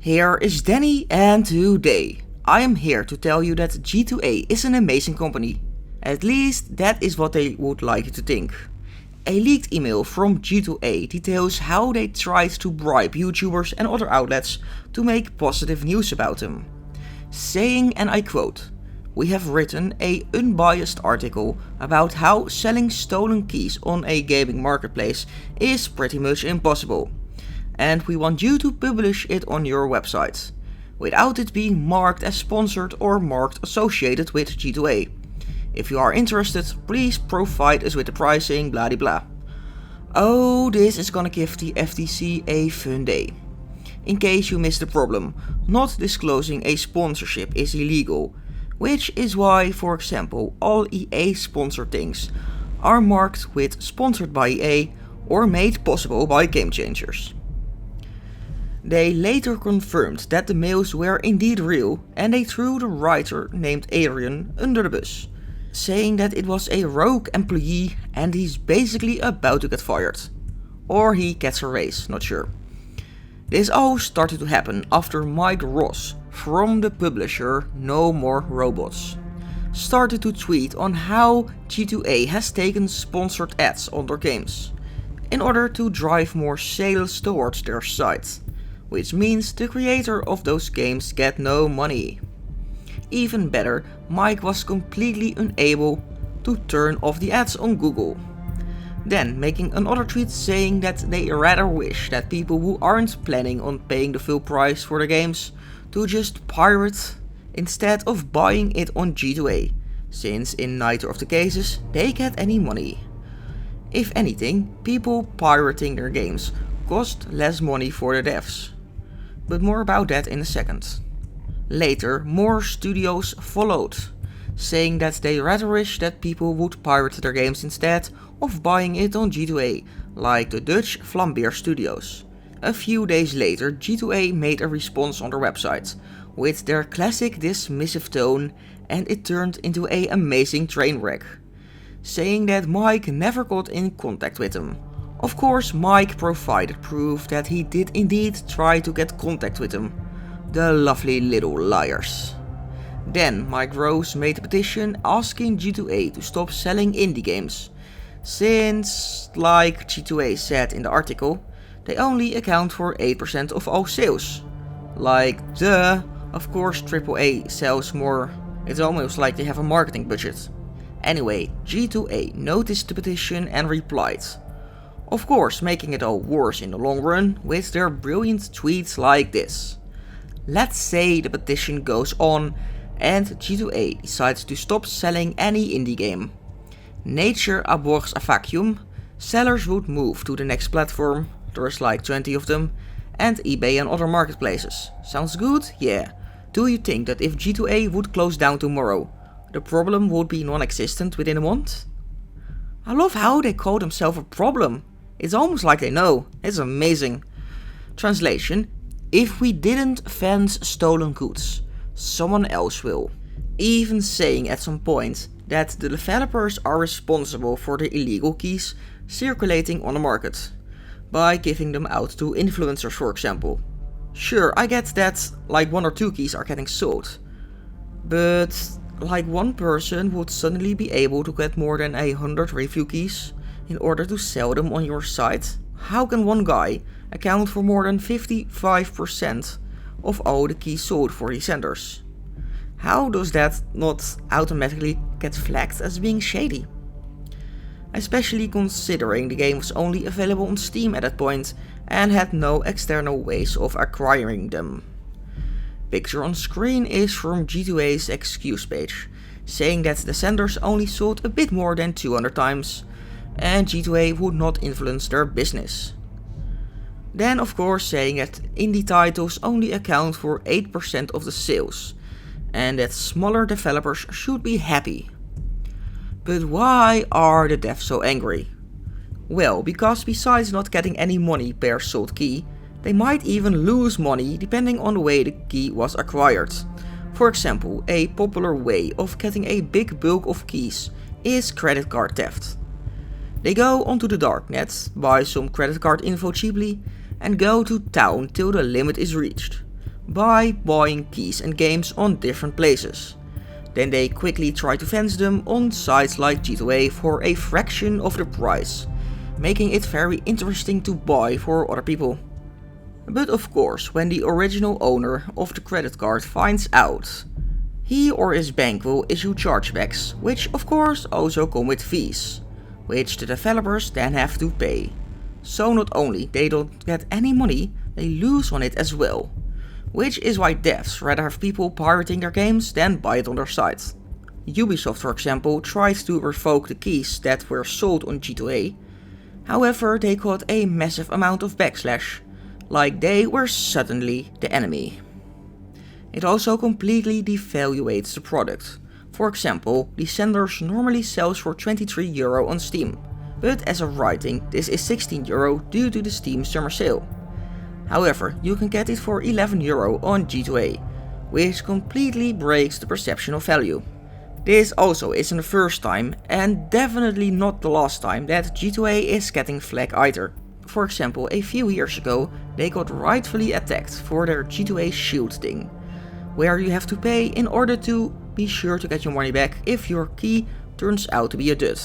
Here is Danny, and today I am here to tell you that G2A is an amazing company. At least that is what they would like you to think. A leaked email from G2A details how they tried to bribe YouTubers and other outlets to make positive news about them. Saying, and I quote, "We have written an unbiased article about how selling stolen keys on a gaming marketplace is pretty much impossible. And we want you to publish it on your website, without it being marked as sponsored or marked associated with G2A. If you are interested, please provide us with the pricing, blah de blah." Oh, this is gonna give the FTC a fun day. In case you missed the problem, not disclosing a sponsorship is illegal, which is why, for example, all EA sponsored things are marked with sponsored by EA or made possible by Game Changers. They later confirmed that the mails were indeed real, and they threw the writer named Adrian under the bus, saying that it was a rogue employee and he's basically about to get fired. Or he gets a raise, not sure. This all started to happen after Mike Ross, from the publisher No More Robots, started to tweet on how G2A has taken sponsored ads on their games, in order to drive more sales towards their site, which means the creator of those games get no money. Even better, Mike was completely unable to turn off the ads on Google. Then making another tweet saying that they rather wish that people who aren't planning on paying the full price for the games to just pirate instead of buying it on G2A, since in neither of the cases they get any money. If anything, people pirating their games cost less money for the devs. But more about that in a second. Later, more studios followed, saying that they rather wish that people would pirate their games instead of buying it on G2A, like the Dutch Flambeer Studios. A few days later, G2A made a response on their website, with their classic dismissive tone, and it turned into an amazing train wreck, saying that Mike never got in contact with them. Of course, Mike provided proof that he did indeed try to get contact with them. The lovely little liars. Then Mike Rose made a petition asking G2A to stop selling indie games, since, like G2A said in the article, they only account for 8% of all sales. Like, duh, of course AAA sells more. It's almost like they have a marketing budget. Anyway, G2A noticed the petition and replied, of course making it all worse in the long run with their brilliant tweets like this. Let's say the petition goes on and G2A decides to stop selling any indie game. Nature abhors a vacuum, sellers would move to the next platform, there's like 20 of them, and eBay and other marketplaces. Sounds good? Yeah. Do you think that if G2A would close down tomorrow, the problem would be non-existent within a month? I love how they call themselves a problem. It's almost like they know. It's amazing. Translation: if we didn't fence stolen goods, someone else will. Even saying at some point that the developers are responsible for the illegal keys circulating on the market, by giving them out to influencers, for example. Sure, I get that like 1 or 2 keys are getting sold, but like one person would suddenly be able to get more than 100 review keys in order to sell them on your site? How can one guy account for more than 55% of all the keys sold for these senders? How does that not automatically get flagged as being shady? Especially considering the game was only available on Steam at that point and had no external ways of acquiring them. Picture on screen is from G2A's excuse page, saying that the senders only sold a bit more than 200 times, and G2A would not influence their business. Then of course saying that indie titles only account for 8% of the sales, and that smaller developers should be happy. But why are the devs so angry? Well, because besides not getting any money per sold key, they might even lose money depending on the way the key was acquired. For example, a popular way of getting a big bulk of keys is credit card theft. They go onto the darknet, buy some credit card info cheaply, and go to town till the limit is reached. by buying keys and games on different places. Then they quickly try to fence them on sites like G2A for a fraction of the price, making it very interesting to buy for other people. But of course, when the original owner of the credit card finds out, he or his bank will issue chargebacks, which of course also come with fees, which the developers then have to pay. So not only they don't get any money, they lose on it as well. Which is why devs rather have people pirating their games than buy it on their site. Ubisoft, for example, tried to revoke the keys that were sold on G2A, however they got a massive amount of backlash, like they were suddenly the enemy. It also completely devaluates the product. For example, Descenders normally sells for €23 on Steam, but as of writing this is €16 due to the Steam summer sale. However, you can get it for €11 on G2A, which completely breaks the perception of value. This also isn't the first time, and definitely not the last time, that G2A is getting flag either. For example, a few years ago, they got rightfully attacked for their G2A shield thing, where you have to pay in order to be sure to get your money back if your key turns out to be a dud.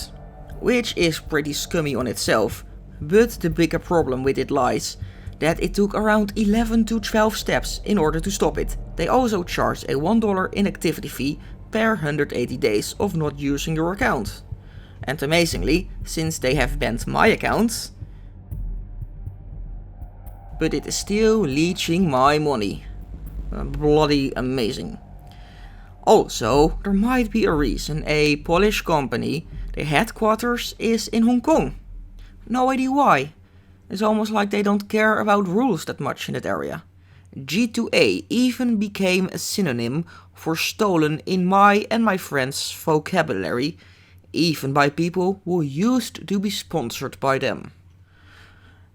Which is pretty scummy on itself, but the bigger problem with it lies that it took around 11 to 12 steps in order to stop it. They also charged a $1 inactivity fee per 180 days of not using your account. And amazingly, since they have banned my account, but it is still leeching my money. Bloody amazing. Also, there might be a reason a Polish company, the headquarters is in Hong Kong. No idea why. It's almost like they don't care about rules that much in that area. G2A even became a synonym for stolen in my and my friends' vocabulary, even by people who used to be sponsored by them.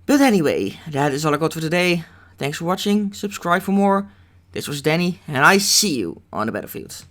But anyway, that is all I got for today. Thanks for watching, subscribe for more. This was Danny, and I see you on the battlefield.